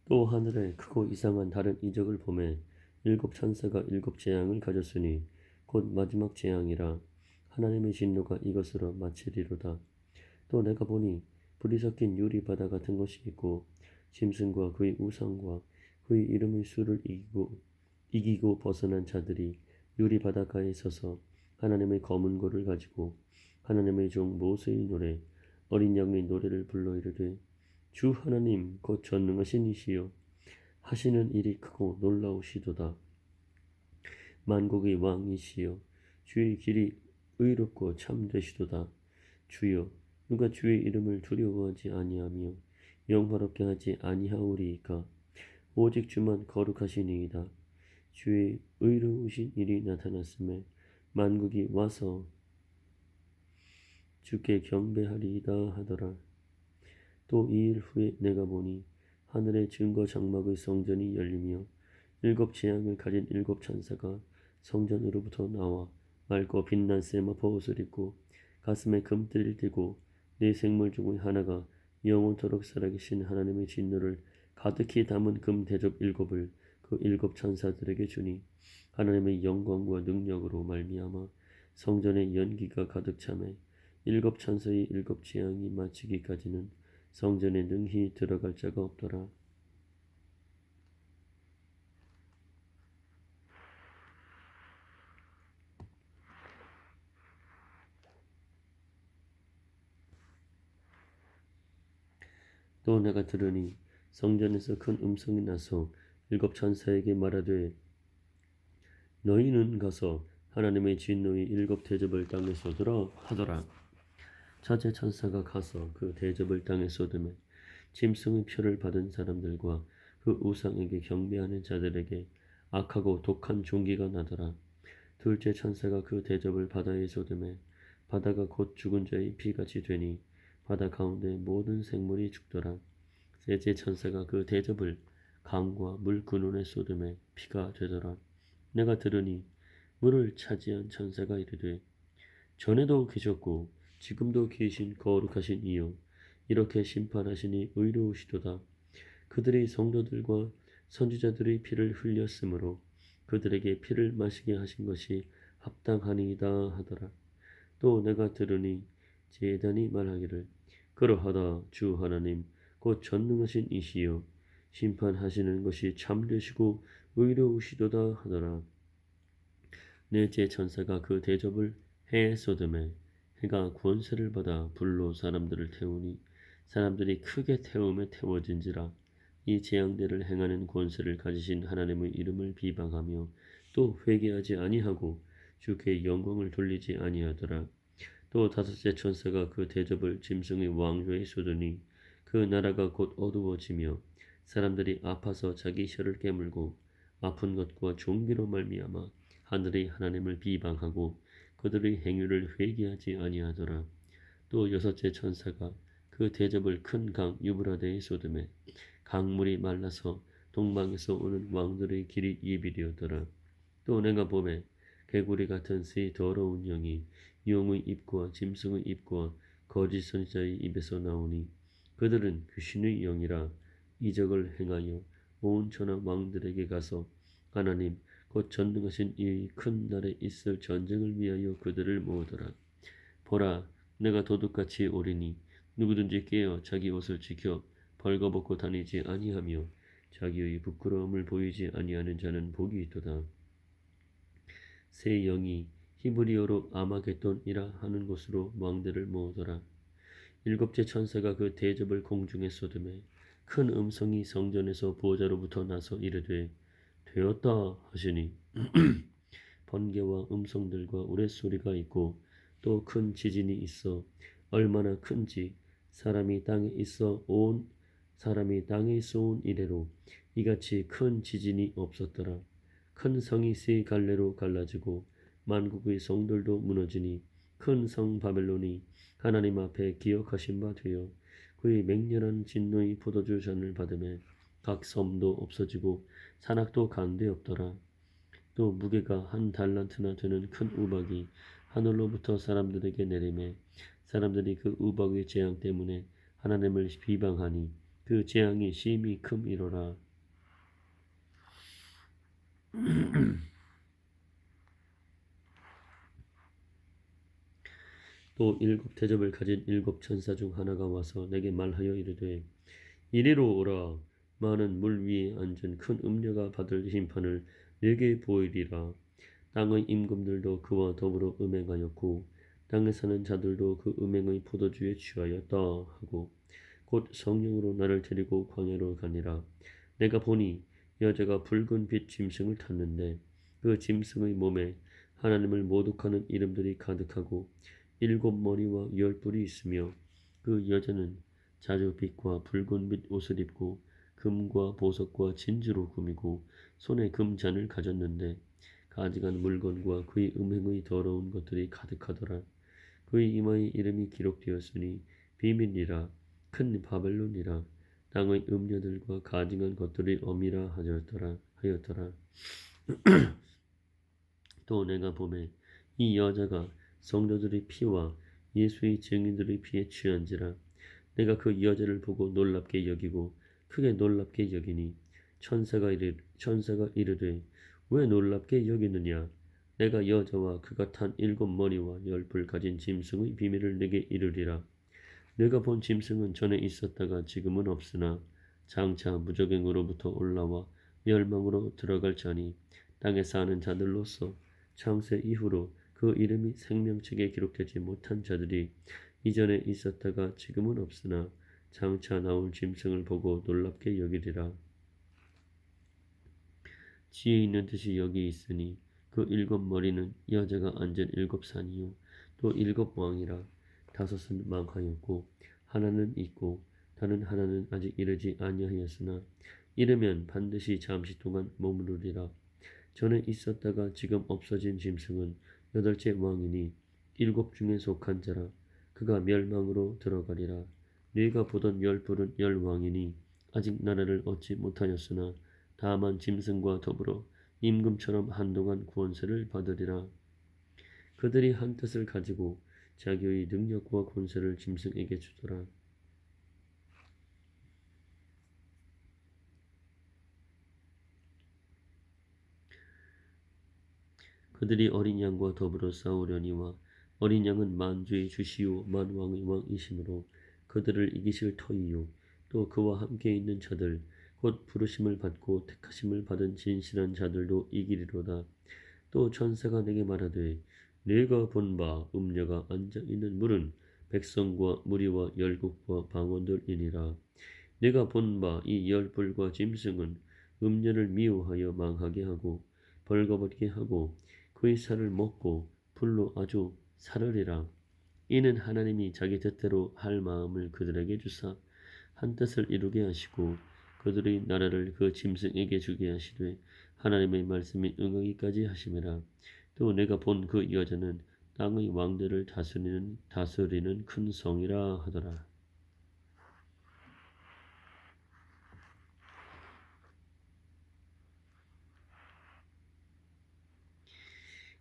또 하늘에 크고 이상한 다른 이적을 보매 일곱 천사가 일곱 재앙을 가졌으니 곧 마지막 재앙이라 하나님의 진노가 이것으로 마치리로다. 또 내가 보니 불이 섞인 유리 바다 같은 것이 있고 짐승과 그의 우상과 그의 이름의 수를 이기고 벗어난 자들이 유리 바닷가에 서서 하나님의 검은 고를 가지고 하나님의 종 모세의 노래 어린 양의 노래를 불러 이르되 주 하나님 곧 전능하신 이시여 하시는 일이 크고 놀라우시도다. 만국의 왕이시여 주의 길이 의롭고 참되시도다. 주여 누가 주의 이름을 두려워하지 아니하며 영화롭게 하지 아니하오리이까. 오직 주만 거룩하시니이다. 주의 의로우신 일이 나타났음에 만국이 와서 주께 경배하리이다 하더라. 또 2일 후에 내가 보니 하늘의 증거 장막의 성전이 열리며 일곱 재앙을 가진 일곱 천사가 성전으로부터 나와 맑고 빛난 세마포 옷을 입고 가슴에 금띠를 띠고 네 생물 중의 하나가 영원토록 살아계신 하나님의 진노를 가득히 담은 금 대접 일곱을 그 일곱 천사들에게 주니 하나님의 영광과 능력으로 말미암아 성전의 연기가 가득 차매 일곱 천사의 일곱 재앙이 마치기까지는 성전에 능히 들어갈 자가 없더라. 또 내가 들으니 성전에서 큰 음성이 나서 일곱 천사에게 말하되 너희는 가서 하나님의 진노의 일곱 대접을 땅에 쏟으라 하더라. 첫째 천사가 가서 그 대접을 땅에 쏟으매 짐승의 표를 받은 사람들과 그 우상에게 경배하는 자들에게 악하고 독한 종기가 나더라. 둘째 천사가 그 대접을 바다에 쏟으매 바다가 곧 죽은 자의 피같이 되니 바다 가운데 모든 생물이 죽더라. 셋째 천사가 그 대접을 강과 물 근원에 쏟으매 피가 되더라. 내가 들으니 물을 차지한 천사가 이르되 전에도 계셨고 지금도 계신 거룩하신 이여 이렇게 심판하시니 의로우시도다. 그들이 성도들과 선지자들의 피를 흘렸으므로 그들에게 피를 마시게 하신 것이 합당하니이다 하더라. 또 내가 들으니 제단이 말하기를 그러하다 주 하나님 곧 전능하신 이시여 심판하시는 것이 참되시고 의로우시도다 하더라. 넷째 천사가 그 대접을 해에 쏟음에 해가 권세를 받아 불로 사람들을 태우니 사람들이 크게 태움에 태워진지라. 이 재앙들을 행하는 권세를 가지신 하나님의 이름을 비방하며 또 회개하지 아니하고 주께 영광을 돌리지 아니하더라. 또 다섯째 천사가 그 대접을 짐승의 왕좌에 쏟으니 그 나라가 곧 어두워지며 사람들이 아파서 자기 혀를 깨물고 아픈 것과 종기로 말미암아 하늘의 하나님을 비방하고 그들의 행위를 회개하지 아니하더라. 또 여섯째 천사가 그 대접을 큰 강 유브라데에 쏟으매 강물이 말라서 동방에서 오는 왕들의 길이 예비되었더라. 또 내가 보매 개구리 같은 새 더러운 영이 용의 입과 짐승의 입과 거짓 선지자의 입에서 나오니 그들은 귀신의 영이라 이적을 행하여 온 천하 왕들에게 가서 하나님 곧 전능하신 이 큰 날에 있을 전쟁을 위하여 그들을 모으더라. 보라 내가 도둑같이 오리니 누구든지 깨어 자기 옷을 지켜 벌거벗고 다니지 아니하며 자기의 부끄러움을 보이지 아니하는 자는 복이 있도다. 새 영이 히브리어로 아마겟돈이라 하는 곳으로 왕들을 모으더라. 일곱째 천사가 그 대접을 공중에 쏟으매 큰 음성이 성전에서 보좌로부터 나서 이르되 되었다 하시니 번개와 음성들과 우레소리가 있고 또 큰 지진이 있어 얼마나 큰지 사람이 땅에 있어 온 이래로 이같이 큰 지진이 없었더라. 큰 성이 세 갈래로 갈라지고 만국의 성들도 무너지니 큰 성 바벨론이 하나님 앞에 기억하신 바 되어 그의 맹렬한 진노의 포도주 잔을 받으며 각 섬도 없어지고 산악도 간데 없더라. 또 무게가 한 달란트나 되는 큰 우박이 하늘로부터 사람들에게 내리매 사람들이 그 우박의 재앙 때문에 하나님을 비방하니 그 재앙이 심히 큼이로라. 또 일곱 대접을 가진 일곱 천사 중 하나가 와서 내게 말하여 이르되 이리로 오라. 많은 물 위에 앉은 큰 음녀가 받을 심판을 내게 보이리라. 땅의 임금들도 그와 더불어 음행하였고 땅에 사는 자들도 그 음행의 포도주에 취하였다 하고 곧 성령으로 나를 데리고 광야로 가니라. 내가 보니 여자가 붉은 빛 짐승을 탔는데 그 짐승의 몸에 하나님을 모독하는 이름들이 가득하고 일곱 머리와 열 뿔이 있으며 그 여자는 자주빛과 붉은 빛 옷을 입고 금과 보석과 진주로 꾸미고 손에 금잔을 가졌는데 가져간 물건과 그의 음행의 더러운 것들이 가득하더라. 그의 이마에 이름이 기록되었으니 비밀이라 큰 바벨론이라 땅의 음녀들과 가증한 것들이 엄이라 하였더라. 또 내가 보매 이 여자가 성도들의 피와 예수의 증인들의 피에 취한지라. 내가 그 여자를 보고 놀랍게 여기고 크게 놀랍게 여기니 천사가 이르되 왜 놀랍게 여기느냐. 내가 여자와 그가 탄 일곱 머리와 열 뿔 가진 짐승의 비밀을 내게 이르리라. 내가 본 짐승은 전에 있었다가 지금은 없으나 장차 무적행으로부터 올라와 멸망으로 들어갈 자니 땅에 사는 자들로서 창세 이후로 그 이름이 생명책에 기록되지 못한 자들이 이전에 있었다가 지금은 없으나 장차 나올 짐승을 보고 놀랍게 여기리라. 지혜 있는 뜻이 여기 있으니 그 일곱 머리는 여자가 앉은 일곱 산이요 또 일곱 왕이라. 다섯은 망하였고 하나는 있고 다른 하나는 아직 이르지 아니하였으나 이르면 반드시 잠시 동안 머무르리라. 전에 있었다가 지금 없어진 짐승은 여덟째 왕이니 일곱 중에 속한 자라. 그가 멸망으로 들어가리라. 네가 보던 열 뿔은 열 왕이니 아직 나라를 얻지 못하였으나 다만 짐승과 더불어 임금처럼 한동안 구원세를 받으리라. 그들이 한 뜻을 가지고 자기의 능력과 권세를 짐승에게 주더라. 그들이 어린 양과 더불어 싸우려니와 어린 양은 만주의 주시오 만왕의 왕이시므로 그들을 이기실 터이요 또 그와 함께 있는 자들 곧 부르심을 받고 택하심을 받은 진실한 자들도 이기리로다. 또 천사가 내게 말하되 내가 본 바 음녀가 앉아 있는 물은 백성과 무리와 열국과 방언들이니라. 내가 본 바 이 열불과 짐승은 음녀를 미워하여 망하게 하고 벌거벗게 하고 그의 살을 먹고 불로 아주 살으리라. 이는 하나님이 자기 뜻대로 할 마음을 그들에게 주사 한 뜻을 이루게 하시고 그들의 나라를 그 짐승에게 주게 하시되 하나님의 말씀이 응하기까지 하심이라. 또 내가 본 그 여자는 땅의 왕들을 다스리는 큰 성이라 하더라.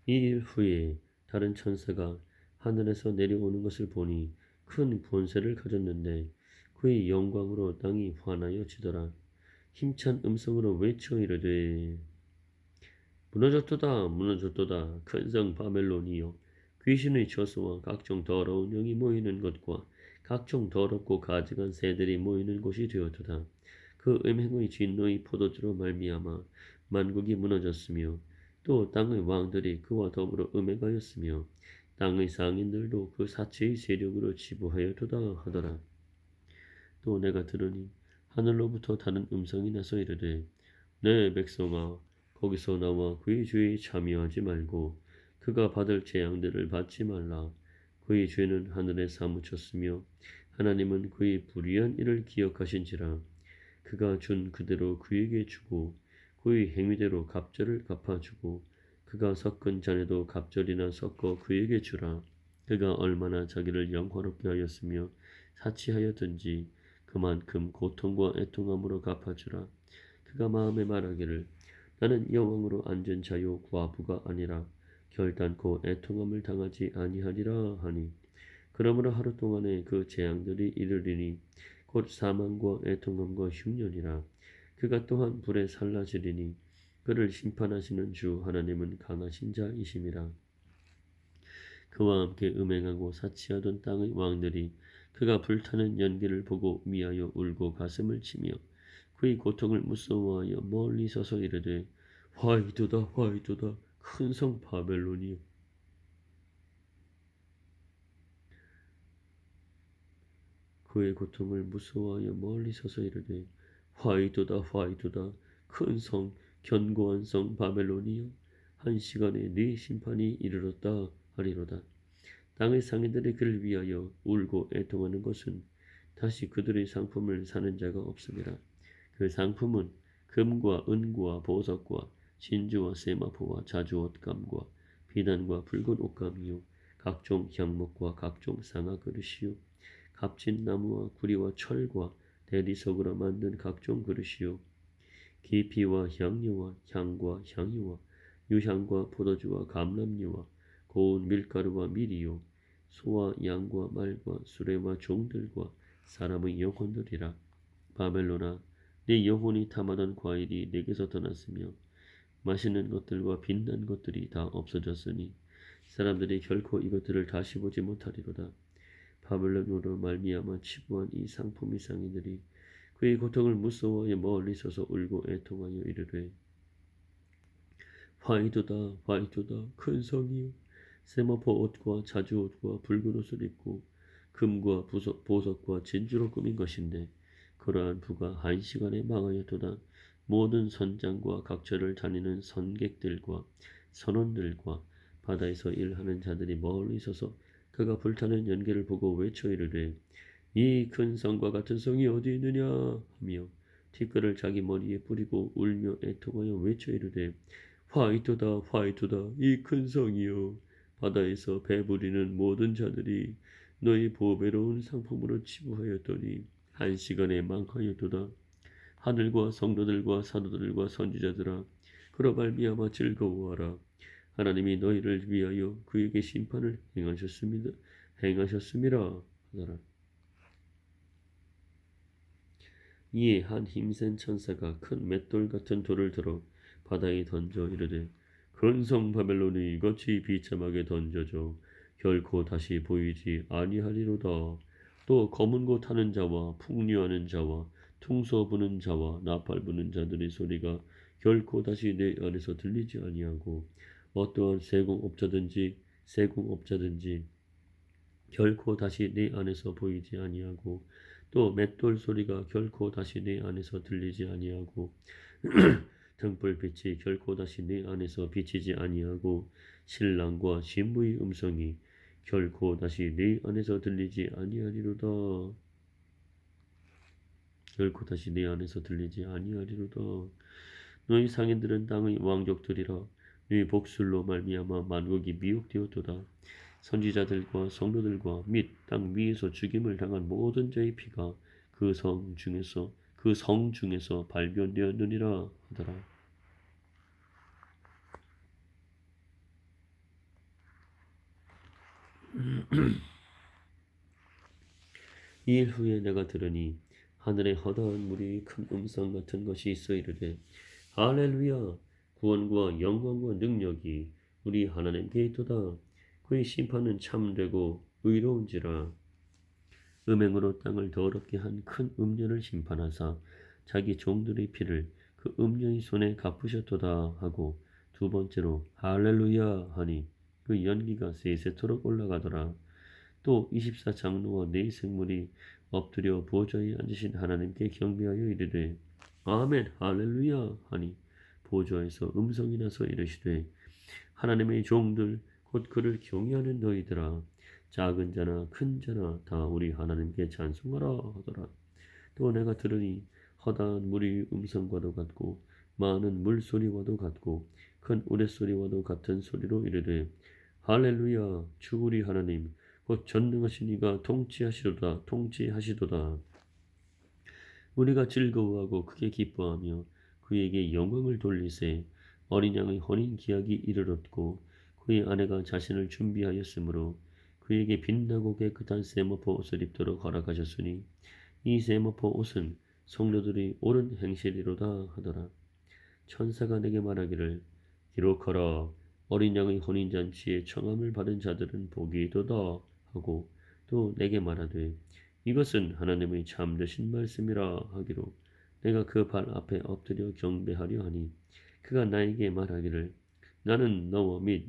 이 일 후에 다른 천사가 하늘에서 내려오는 것을 보니 큰 권세를 가졌는데 그의 영광으로 땅이 환하여지더라. 힘찬 음성으로 외쳐 이르되 무너졌도다 무너졌도다 큰 성 바벨론이여 귀신의 저수와 각종 더러운 영이 모이는 것과 각종 더럽고 가증한 새들이 모이는 곳이 되었도다. 그 음행의 진노의 포도주로 말미암아 만국이 무너졌으며 또 땅의 왕들이 그와 더불어 음행하였으며 땅의 상인들도 그 사체의 세력으로 지부하였도다 하더라. 또 내가 들으니 하늘로부터 다른 음성이 나서 이르되 내 백성아 거기서 나와 그의 죄에 참여하지 말고 그가 받을 재앙들을 받지 말라. 그의 죄는 하늘에 사무쳤으며 하나님은 그의 불의한 일을 기억하신지라. 그가 준 그대로 그에게 주고 그의 행위대로 갑절을 갚아주고 그가 섞은 잔에도 갑절이나 섞어 그에게 주라. 그가 얼마나 자기를 영화롭게 하였으며 사치하였든지 그만큼 고통과 애통함으로 갚아주라. 그가 마음에 말하기를 나는 여왕으로 앉은 자요 과부가 아니라 결단코 애통함을 당하지 아니하리라 하니 그러므로 하루 동안에 그 재앙들이 이르리니 곧 사망과 애통함과 흉년이라. 그가 또한 불에 살라지리니 그를 심판하시는 주 하나님은 강하신 자이심이라. 그와 함께 음행하고 사치하던 땅의 왕들이 그가 불타는 연기를 보고 미하여 울고 가슴을 치며 그의 고통을 무서워하여 멀리 서서 이르되 화이도다 화이도다 큰 성 바벨론이여. 그의 고통을 무서워하여 멀리 서서 이르되 화이도다 화이도다 큰 성 견고한 성 바벨론이여. 한 시간에 네 심판이 이르렀다 하리로다. 땅의 상인들이 그를 위하여 울고 애통하는 것은 다시 그들의 상품을 사는 자가 없음이라. 그 상품은 금과 은과 보석과 진주와 세마포와 자주옷감과 비단과 붉은 옷감이요 각종 향목과 각종 상아 그릇이요 값진 나무와 구리와 철과 대리석으로 만든 각종 그릇이요 기피와 향료와 향과 향유와 유향과 포도주와 감람류와 고운 밀가루와 밀이요 소와 양과 말과 수레와 종들과 사람의 영혼들이라. 바벨론아, 네 영혼이 탐하던 과일이 내게서 떠났으며 맛있는 것들과 빛난 것들이 다 없어졌으니 사람들이 결코 이것들을 다시 보지 못하리로다. 바벨론으로 말미암아 치부한 이 상품이 상인들이 그의 고통을 무서워하여 멀리 서서 울고 애통하여 이르되 화이도다 화이도다 큰 성이요 세마포 옷과 자주 옷과 붉은 옷을 입고 금과 보석과 진주로 꾸민 것인데 그러한 부가 한 시간에 망하였도다. 모든 선장과 각처를 다니는 선객들과 선원들과 바다에서 일하는 자들이 멀리 서서 그가 불타는 연기를 보고 외쳐 이르되 이 큰 성과 같은 성이 어디 있느냐 하며 티끌을 자기 머리에 뿌리고 울며 애통하여 외쳐 이르되 화이토다 화이토다 이 큰 성이여. 바다에서 배부리는 모든 자들이 너희 보배로운 상품으로 치부하였더니 한 시간에 망하였도다. 하늘과 성도들과 사도들과 선지자들아 그로 말미암아 즐거워하라. 하나님이 너희를 위하여 그에게 심판을 행하셨음이라 하더라. 이에 한 힘센 천사가 큰 맷돌 같은 돌을 들어 바다에 던져 이르되 큰 성 바벨론이 이같이 비참하게 던져져 결코 다시 보이지 아니하리로다. 또 검은 곳 하는 자와 풍류하는 자와 퉁소 부는 자와 나팔 부는 자들의 소리가 결코 다시 내 안에서 들리지 아니하고 어떠한 세공업자든지 결코 다시 내 안에서 보이지 아니하고 또 맷돌 소리가 결코 다시 내 안에서 들리지 아니하고 등불빛이 결코 다시 내 안에서 비치지 아니하고 신랑과 신부의 음성이 결코 다시 내 안에서 들리지 아니하리로다. 결코 다시 내 안에서 들리지 아니하리로다. 너희 상인들은 땅의 왕족들이라. 너희 복술로 말미암아 만국이 미혹되었도다. 선지자들과 성도들과 및 땅 위에서 죽임을 당한 모든 자의 피가 그 성 중에서 발견되었느니라 하더라. 이 일 후에 내가 들으니 하늘에 허다한 무리의 큰 음성 같은 것이 있어 이르되 할렐루야 구원과 영광과 능력이 우리 하나님께 있도다. 그의 심판은 참되고 의로운지라. 음행으로 땅을 더럽게 한 큰 음녀를 심판하사 자기 종들의 피를 그 음녀의 손에 갚으셨도다 하고 두 번째로 할렐루야 하니 그 연기가 세세토록 올라가더라. 또 24장로와 네 생물이 엎드려 보좌에 앉으신 하나님께 경배하여 이르되 아멘 할렐루야 하니 보좌에서 음성이 나서 이르시되 하나님의 종들 곧 그를 경외하는 너희들아 작은 자나 큰 자나 다 우리 하나님께 찬송하라 하더라. 또 내가 들으니 허다한 물이 음성과도 같고 많은 물소리와도 같고 큰 우레소리와도 같은 소리로 이르되 할렐루야 주 우리 하나님 곧 전능하신 이가 통치하시도다. 우리가 즐거워하고 크게 기뻐하며 그에게 영광을 돌리세. 어린 양의 혼인 기약이 이르렀고 그의 아내가 자신을 준비하였으므로 그에게 빛나고 깨끗한 세마포 옷을 입도록 허락하셨으니 이 세마포 옷은 성도들이 옳은 행실이로다 하더라. 천사가 내게 말하기를 기록하라. 어린 양의 혼인잔치에 청함을 받은 자들은 복이 있도다 하고 또 내게 말하되 이것은 하나님의 참되신 말씀이라 하기로 내가 그 발 앞에 엎드려 경배하려 하니 그가 나에게 말하기를 나는 너와 및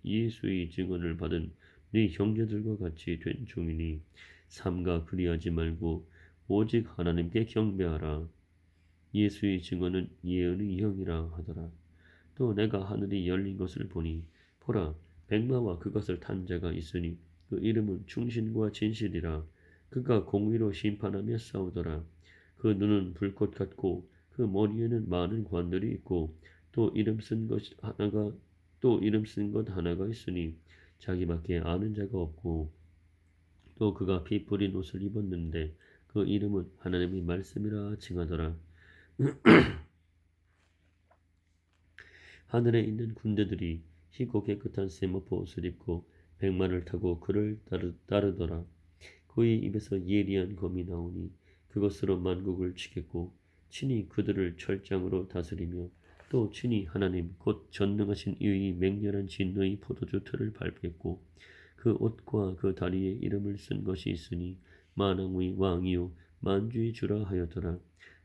예수의 증언을 받은 네 형제들과 같이 된 종이니 삼가 그리하지 말고 오직 하나님께 경배하라. 예수의 증언은 예언의 형이라 하더라. 또 내가 하늘이 열린 것을 보니 보라 백마와 그것을 탄 자가 있으니 그 이름은 충신과 진실이라. 그가 공의로 심판하며 싸우더라. 그 눈은 불꽃 같고 그 머리에는 많은 관들이 있고 또 이름 쓴 것 하나가 있으니 자기밖에 아는 자가 없고 또 그가 피 뿌린 옷을 입었는데 그 이름은 하나님의 말씀이라 칭하더라. 하늘에 있는 군대들이 희고 깨끗한 세마포 옷을 입고 백마를 타고 그를 따르더라. 그의 입에서 예리한 검이 나오니 그것으로 만국을 치겠고 친히 그들을 철장으로 다스리며 또 친히 하나님 곧 전능하신 이의 맹렬한 진노의 포도주 틀을 밟겠고 그 옷과 그 다리에 이름을 쓴 것이 있으니 만왕의 왕이요 만주의 주라 하였더라.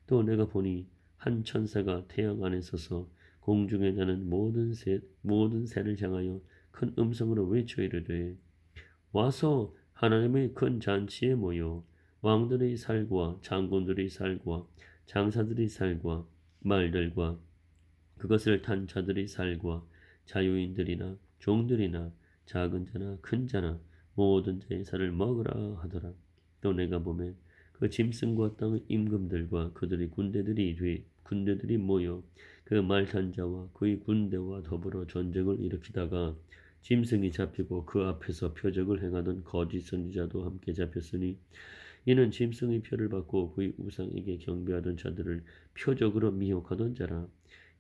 또 내가 보니 한 천사가 태양 안에 서서 공중에 나는 모든 새를 향하여 큰 음성으로 외쳐 이르되 와서 하나님의 큰 잔치에 모여 왕들의 살과 장군들의 살과 장사들의 살과 말들과 그것을 탄 자들의 살과 자유인들이나 종들이나 작은 자나 큰 자나 모든 자의 살을 먹으라 하더라. 또 내가 보매 그 짐승과 땅의 임금들과 그들의 군대들이 모여 그 말탄 자와 그의 군대와 더불어 전쟁을 일으키다가 짐승이 잡히고 그 앞에서 표적을 행하던 거짓 선지자도 함께 잡혔으니 이는 짐승의 표를 받고 그의 우상에게 경배하던 자들을 표적으로 미혹하던 자라.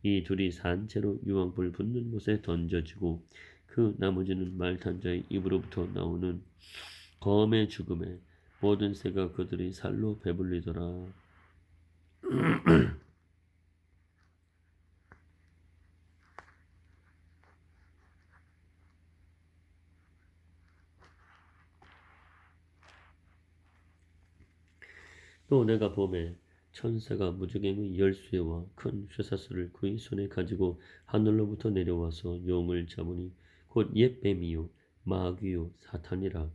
이 둘이 산채로 유황불 붙는 곳에 던져지고 그 나머지는 말탄 자의 입으로부터 나오는 검의 죽음에 모든 새가 그들의 살로 배불리더라. 또 내가 보매 천사가 무저갱의 열쇠와 큰 쇠사슬을 그의 손에 가지고 하늘로부터 내려와서 용을 잡으니 곧 옛뱀이요 마귀요 사탄이라.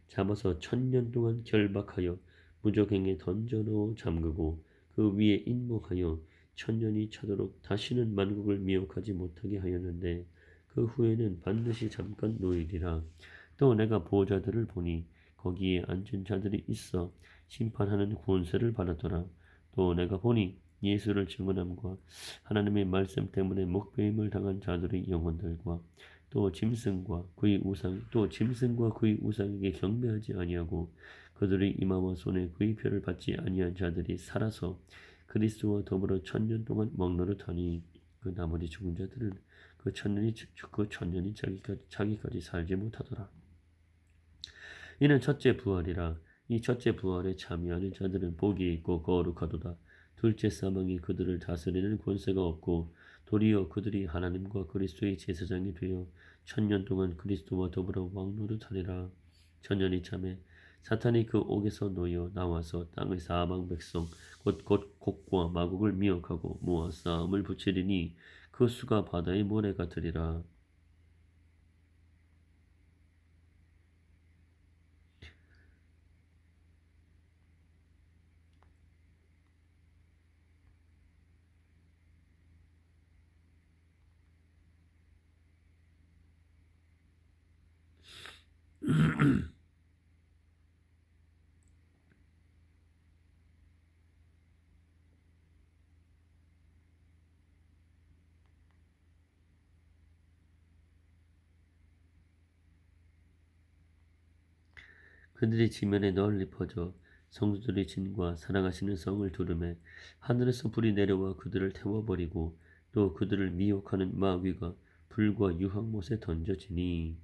잡아서 1000년 동안 결박하여 무저갱에 던져넣어 잠그고 그 위에 인목하여 1000년이 차도록 다시는 만국을 미혹하지 못하게 하였는데 그 후에는 반드시 잠깐 노일이라. 또 내가 보호자들을 보니 거기에 앉은 자들이 있어 심판하는 권세를 받았더라. 또 내가 보니 예수를 증언함과 하나님의 말씀 때문에 목배임을 당한 자들의 영혼들과 또 짐승과 그의 우상에게 경배하지 아니하고 그들의 이마와 손에 그의 표를 받지 아니한 자들이 살아서 그리스도와 더불어 1000년 동안 먹노릇하니 그 나머지 죽은 자들은 그 천년이 자기까지 살지 못하더라. 이는 첫째 부활이라. 이 첫째 부활에 참여하는 자들은 복이 있고 거룩하도다. 둘째 사망이 그들을 다스리는 권세가 없고 도리어 그들이 하나님과 그리스도의 제사장이 되어 1000년 동안 그리스도와 더불어 왕노릇하리라. 천년이 참에 사탄이 그 옥에서 놓여 나와서 땅의 사방 백성 곧 곡과 마곡을 미혹하고 모아 싸움을 붙이리니 그 수가 바다의 모래 같으리라. 그들이 지면에 널리 퍼져 성도들의 진과 사랑하시는 성을 두르매 하늘에서 불이 내려와 그들을 태워버리고 또 그들을 미혹하는 마귀가 불과 유황못에 던져지니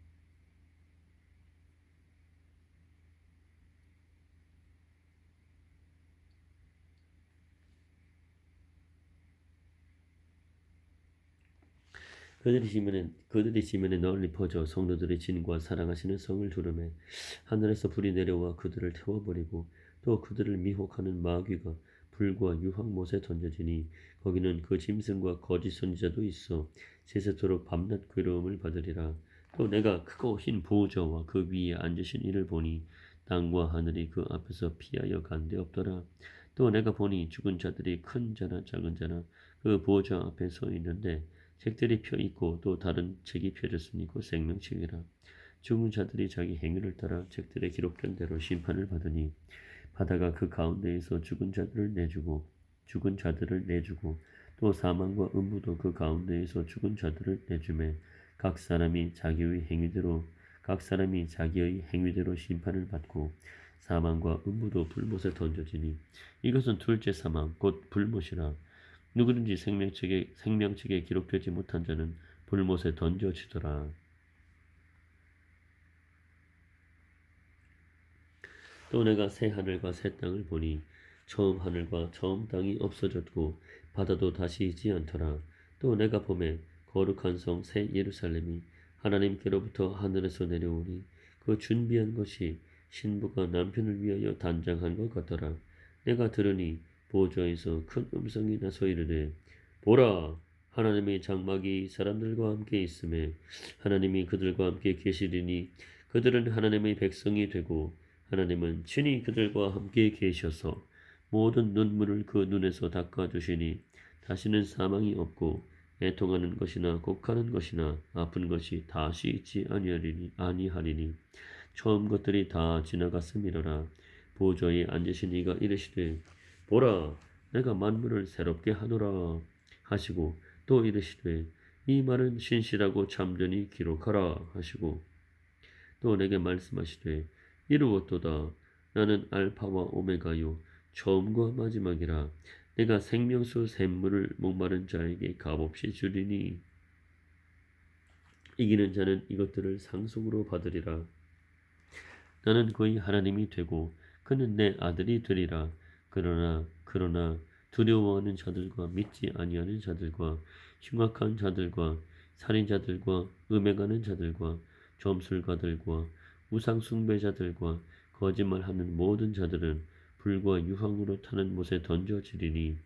그들이 지면에 널리 퍼져 성도들의 진과 사랑하시는 성을 두르매 하늘에서 불이 내려와 그들을 태워버리고 또 그들을 미혹하는 마귀가 불과 유황못에 던져지니 거기는 그 짐승과 거짓 선지자도 있어 세세토록 밤낮 괴로움을 받으리라. 또 내가 크고 흰 보좌와 그 위에 앉으신 이를 보니 땅과 하늘이 그 앞에서 피하여 간 데 없더라. 또 내가 보니 죽은 자들이 큰 자나 작은 자나 그 보좌 앞에 서 있는데 책들이 펴 있고 또 다른 책이 펴졌으니 곧 생명책이라. 죽은 자들이 자기 행위를 따라 책들에 기록된 대로 심판을 받으니 바다가 그 가운데에서 죽은 자들을 내주고 또 사망과 음부도 그 가운데에서 죽은 자들을 내주매 각 사람이 자기의 행위대로 심판을 받고 사망과 음부도 불못에 던져지니 이것은 둘째 사망 곧 불못이라. 누구든지 생명책에 기록되지 못한 자는 불못에 던져지더라. 또 내가 새 하늘과 새 땅을 보니 처음 하늘과 처음 땅이 없어졌고 바다도 다시 있지 않더라. 또 내가 보매 거룩한 성 새 예루살렘이 하나님께로부터 하늘에서 내려오니 그 준비한 것이 신부가 남편을 위하여 단장한 것 같더라. 내가 들으니 보좌에서 큰 음성이 나서 이르되 보라 하나님의 장막이 사람들과 함께 있음에 하나님이 그들과 함께 계시리니 그들은 하나님의 백성이 되고 하나님은 친히 그들과 함께 계셔서 모든 눈물을 그 눈에서 닦아주시니 다시는 사망이 없고 애통하는 것이나 곡하는 것이나 아픈 것이 다시 있지 아니하리니 처음 것들이 다 지나갔음이로라. 보좌에 앉으신 이가 이르시되 보라 내가 만물을 새롭게 하노라 하시고 또 이르시되 이 말은 신실하고 참되니 기록하라 하시고 또 내게 말씀하시되 이루었도다. 나는 알파와 오메가요 처음과 마지막이라. 내가 생명수 샘물을 목마른 자에게 값없이 주리니 이기는 자는 이것들을 상속으로 받으리라. 나는 그의 하나님이 되고 그는 내 아들이 되리라. 그러나 두려워하는 자들과 믿지 아니하는 자들과 흉악한 자들과 살인자들과 음행하는 자들과 점술가들과 우상 숭배자들과 거짓말하는 모든 자들은 불과 유황으로 타는 못에 던져지리니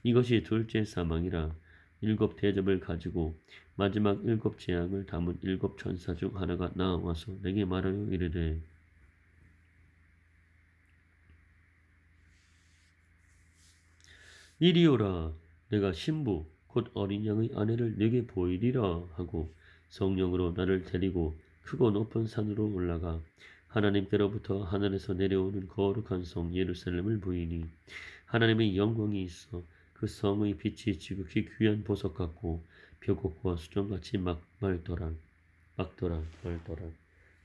이것이 둘째 사망이라. 일곱 대접을 가지고 마지막 일곱 재앙을 담은 일곱 천사 중 하나가 나와서 내게 말하여 이르되 이리오라. 내가 신부 곧 어린 양의 아내를 네게 보이리라 하고 성령으로 나를 데리고 크고 높은 산으로 올라가 하나님께로부터 하늘에서 내려오는 거룩한 성 예루살렘을 보이니 하나님의 영광이 있어 그 성의 빛이 지극히 귀한 보석 같고 벽옥과 수정같이 말더라.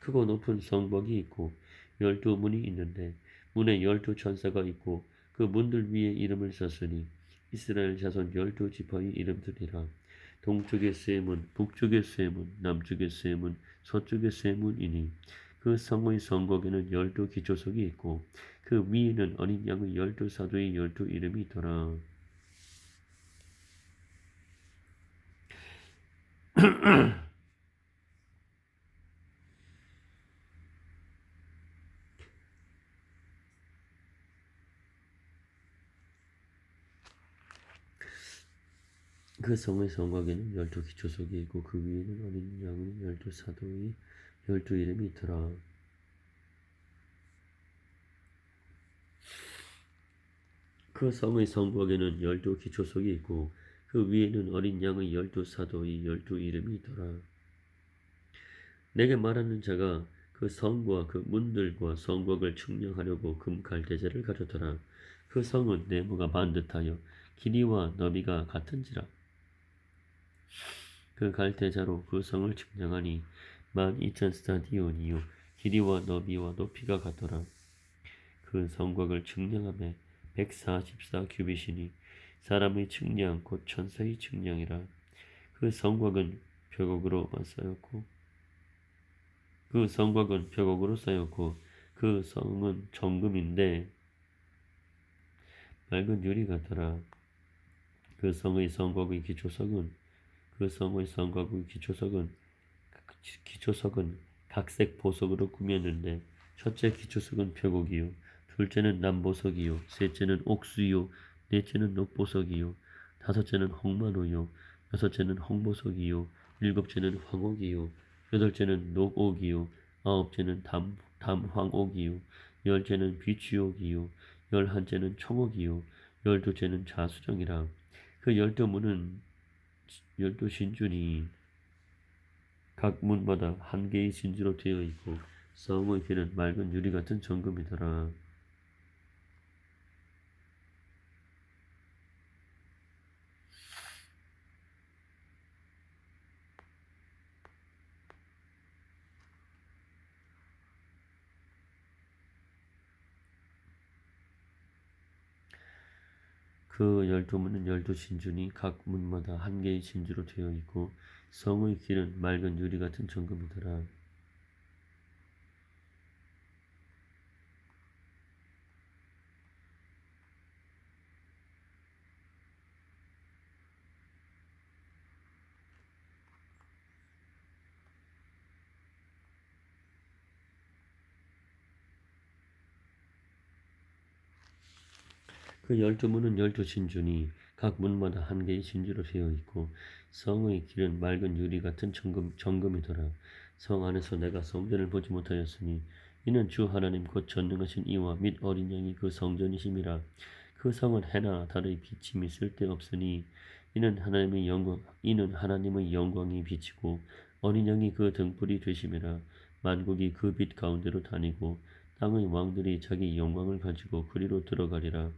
크고 높은 성벽이 있고 12문이 있는데 문에 12천사가 있고 그 문들 위에 이름을 썼으니 이스라엘 자손 12지파의 이름들이라. 동쪽의 세 문, 북쪽의 세 문, 남쪽의 세 문, 서쪽의 세 문이니 그 성의 성곽에는 12기초석이 있고 그 위에는 어린 양의 12사도의 12이름이 있더라. 그 성의 성곽에는 12기초석이 있고 그 위에는 어린 양의 12사도의 12이름이 있더라. 그 성의 성곽에는 12기초석이 있고 그 위에는 어린 양의 12사도의 12이름이 있더라. 내게 말하는 자가 그 성과 그 문들과 성곽을 측량하려고 금 갈대제를 가졌더라. 그 성은 네모가 반듯하여 길이와 너비가 같은지라. 그 갈대자로 그 성을 측량하니 12,000스타디온이요 길이와 너비와 높이가 같더라. 그 성곽을 측량하며 144규빗이니 사람의 측량 곧 천사의 측량이라. 그 성곽은 벽옥으로 쌓였고 그 성은 정금인데 맑은 유리 같더라. 그 성의 성곽의 기초석은 그 성의 성과 그 기초석은 각색 보석으로 꾸몄는데 첫째 기초석은 표곡이요, 둘째는 남보석이요, 셋째는 옥수요, 넷째는 녹보석이요, 다섯째는 홍만호요, 여섯째는 홍보석이요, 일곱째는 황옥이요, 여덟째는 녹옥이요, 아홉째는 담황옥이요, 열째는 비취옥이요, 열한째는 청옥이요, 열두째는 자수정이라. 그 열두 신준이 각 문마다 한 개의 진주로 되어 있고 성의 길은 맑은 유리 같은 정금이더라. 그 열두 문은 열두 진준이 각 문마다 한 개의 진주로 되어 있고 성의 길은 맑은 유리 같은 정금이더라. 그 열두 문은 열두 진준이 각 문마다 한 개의 진주로 되어 있고 성의 길은 맑은 유리 같은 정금이더라. 성 안에서 내가 성전을 보지 못하였으니 이는 주 하나님 곧 전능하신 이와 및 어린 양이 그 성전이심이라. 그 성은 해나 달의 비침이 쓸데없으니 이는 하나님의 영광이 비치고 어린 양이 그 등불이 되심이라. 만국이 그 빛 가운데로 다니고 땅의 왕들이 자기 영광을 가지고 그리로 들어가리라.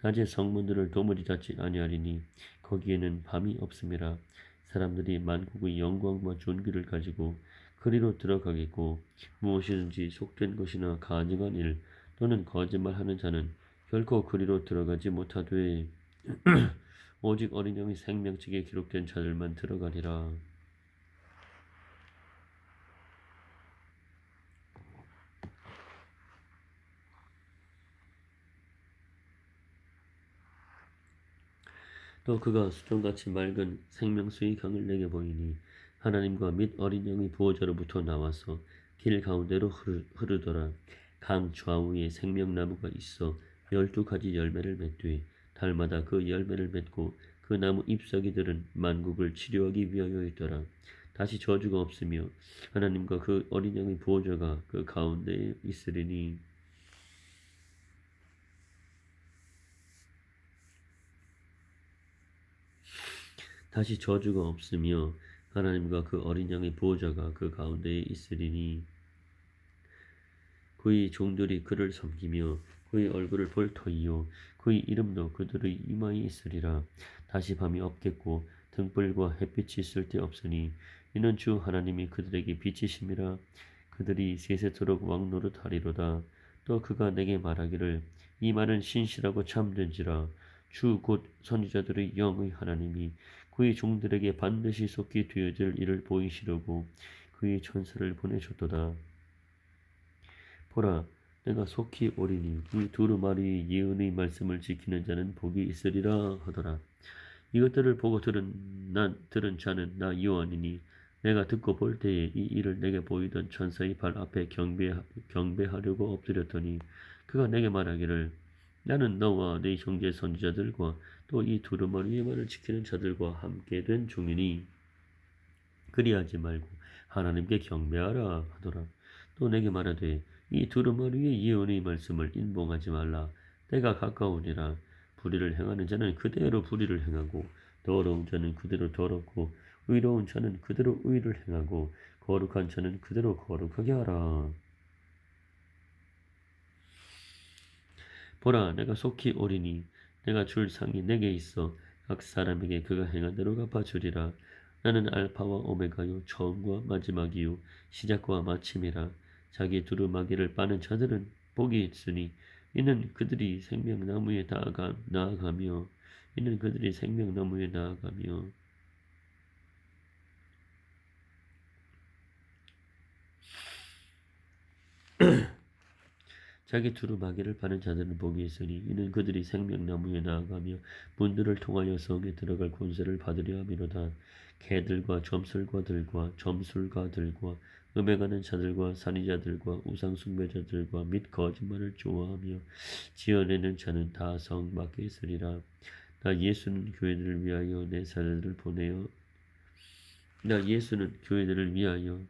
낮에 성문들을 도무지 닫지 아니하리니 거기에는 밤이 없음이라. 사람들이 만국의 영광과 존귀를 가지고 그리로 들어가겠고 무엇이든지 속된 것이나 가증한 일 또는 거짓말하는 자는 결코 그리로 들어가지 못하되 오직 어린 양의 생명책에 기록된 자들만 들어가리라. 또 그가 수정같이 맑은 생명수의 강을 내게 보이니 하나님과 및 어린 양의 보호자로부터 나와서 길 가운데로 흐르더라. 강 좌우에 생명나무가 있어 12가지 열매를 맺되 달마다 그 열매를 맺고 그 나무 잎사귀들은 만국을 치료하기 위하여 있더라. 다시 저주가 없으며 하나님과 그 어린 양의 보호자가 그 가운데에 있으리니 다시 저주가 없으며 하나님과 그 어린 양의 보호자가 그 가운데에 있으리니 그의 종들이 그를 섬기며 그의 얼굴을 볼 터이요 그의 이름도 그들의 이마에 있으리라. 다시 밤이 없겠고 등불과 햇빛이 쓸데없으니 이는 주 하나님이 그들에게 빛이심이라. 그들이 세세토록 왕노릇하리로다. 또 그가 내게 말하기를 이 말은 신실하고 참된지라. 주 곧 선지자들의 영의 하나님이 그의 종들에게 반드시 속히 되어질 일을 보이시려고 그의 천사를 보내셨도다. 보라, 내가 속히 오리니 이 두루마리의 예언의 말씀을 지키는 자는 복이 있으리라 하더라. 이것들을 보고 들은 자는 나 요한이니 내가 듣고 볼 때에 이 일을 내게 보이던 천사의 발 앞에 경배하려고 엎드렸더니 그가 내게 말하기를 나는 너와 네 형제 선지자들과 또 이 두루마리의 말을 지키는 자들과 함께 된 종이니 그리하지 말고 하나님께 경배하라 하더라. 또 내게 말하되 이 두루마리의 예언의 말씀을 인봉하지 말라. 때가 가까우니라. 불의를 행하는 자는 그대로 불의를 행하고 더러운 자는 그대로 더럽고 의로운 자는 그대로 의를 행하고 거룩한 자는 그대로 거룩하게 하라. 보라, 내가 속히 오리니 내가 줄 상이 내게 있어 각 사람에게 그가 행한 대로 갚아주리라. 나는 알파와 오메가요 처음과 마지막이요 시작과 마침이라. 자기 두루마기를 빠는 자들은 복이 있으니 이는 그들이 생명나무에 나아가며 자기 두루마기를 파는 자들은 복이 있으니 이는 그들이 생명나무에 나아가며 문들을 통하여 성에 들어갈 권세를 받으려 함이로다. 개들과 점술가들과 점술가들과 음행하는 자들과 살인자들과 우상숭배자들과 및 거짓말을 좋아하며 지어내는 자는 다 성 밖에 있으리라. 나 예수는 교회들을 위하여 내 사자들을 보내어 나 예수는 교회들을 위하여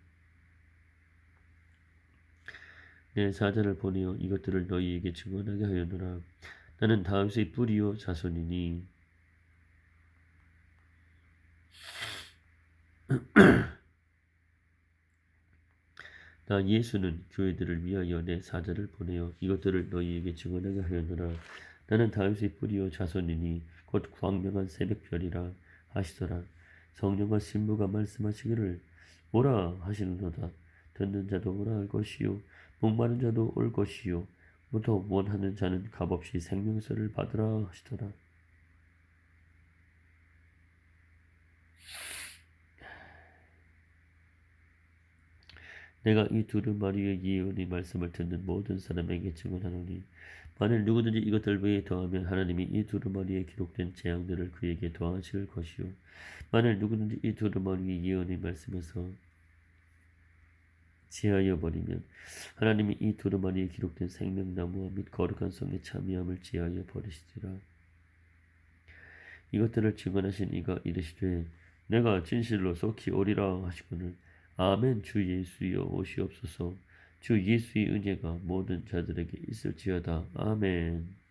내 사자를 보내어 이것들을 너희에게 증언하게 하였노라. 나는 다윗의 뿌리요 자손이니 나 예수는 교회들을 위하여 내 사자를 보내어 이것들을 너희에게 증언하게 하였노라. 나는 다윗의 뿌리요 자손이니 곧 광명한 새벽별이라 하시더라. 성령과 신부가 말씀하시기를 오라 하시는도다. 듣는 자도 오라 할 것이요 목마른 자도 올 것이요 무더 원하는 자는 값없이 생명수를 받으라 하시더라. 내가 이 두루마리의 예언의 말씀을 듣는 모든 사람에게 증언하노니 만일 누구든지 이것들 외에 더하면 하나님이 이 두루마리에 기록된 재앙들을 그에게 더하실 것이요 만일 누구든지 이 두루마리의 예언의 말씀에서 제하여 버리면 하나님이 이 두루마리에 기록된 생명나무와 및 거룩한 성의 참여함을 제하여 버리시리라. 이것들을 증언하신 이가 이르시되 내가 진실로 속히 오리라 하시거늘 아멘. 주 예수여 오시옵소서. 주 예수의 은혜가 모든 자들에게 있을지어다. 아멘.